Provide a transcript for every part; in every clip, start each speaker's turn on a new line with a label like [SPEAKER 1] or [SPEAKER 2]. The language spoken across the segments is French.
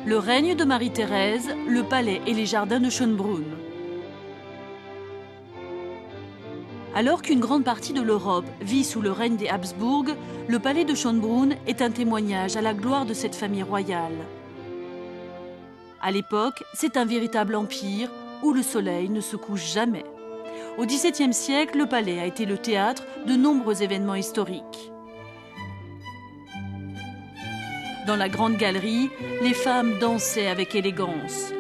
[SPEAKER 1] Le règne de Marie-Thérèse, le palais et les jardins de Schönbrunn. Alors qu'une grande partie de l'Europe vit sous le règne des Habsbourg, le palais de Schönbrunn est un témoignage à la gloire de cette famille royale. À l'époque, c'est un véritable empire où le soleil ne se couche jamais. Au XVIIe siècle, le palais a été le théâtre de nombreux événements historiques. Dans la grande galerie, les femmes dansaient avec élégance.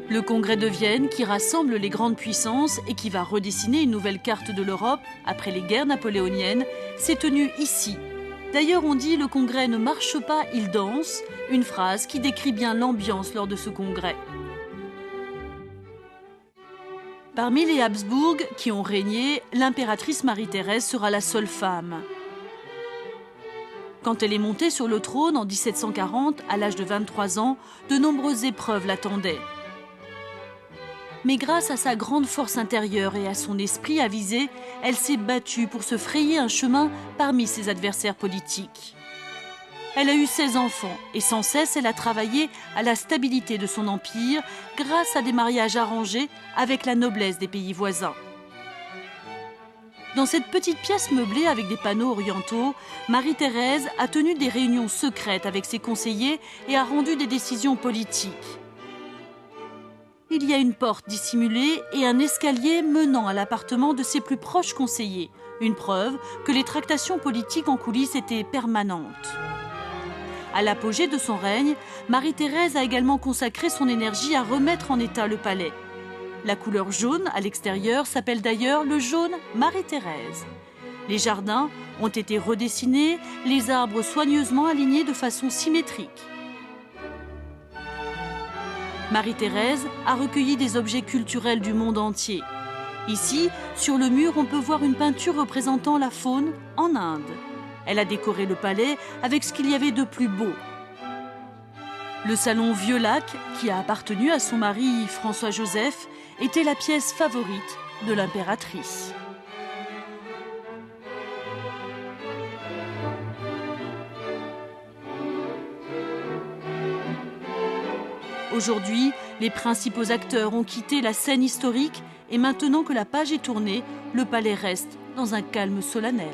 [SPEAKER 1] Le congrès de Vienne, qui rassemble les grandes puissances et qui va redessiner une nouvelle carte de l'Europe après les guerres napoléoniennes, s'est tenu ici. D'ailleurs, on dit « le congrès ne marche pas, il danse », une phrase qui décrit bien l'ambiance lors de ce congrès. Parmi les Habsbourg qui ont régné, l'impératrice Marie-Thérèse sera la seule femme. Quand elle est montée sur le trône en 1740, à l'âge de 23 ans, de nombreuses épreuves l'attendaient. Mais grâce à sa grande force intérieure et à son esprit avisé, elle s'est battue pour se frayer un chemin parmi ses adversaires politiques. Elle a eu 16 enfants et sans cesse elle a travaillé à la stabilité de son empire grâce à des mariages arrangés avec la noblesse des pays voisins. Dans cette petite pièce meublée avec des panneaux orientaux, Marie-Thérèse a tenu des réunions secrètes avec ses conseillers et a rendu des décisions politiques. Il y a une porte dissimulée et un escalier menant à l'appartement de ses plus proches conseillers, une preuve que les tractations politiques en coulisses étaient permanentes. À l'apogée de son règne, Marie-Thérèse a également consacré son énergie à remettre en état le palais. La couleur jaune à l'extérieur s'appelle d'ailleurs le jaune Marie-Thérèse. Les jardins ont été redessinés, les arbres soigneusement alignés de façon symétrique. Marie-Thérèse a recueilli des objets culturels du monde entier. Ici, sur le mur, on peut voir une peinture représentant la faune en Inde. Elle a décoré le palais avec ce qu'il y avait de plus beau. Le salon Vieux-Lac, qui a appartenu à son mari François-Joseph, était la pièce favorite de l'impératrice. Aujourd'hui, les principaux acteurs ont quitté la scène historique et maintenant que la page est tournée, le palais reste dans un calme solennel.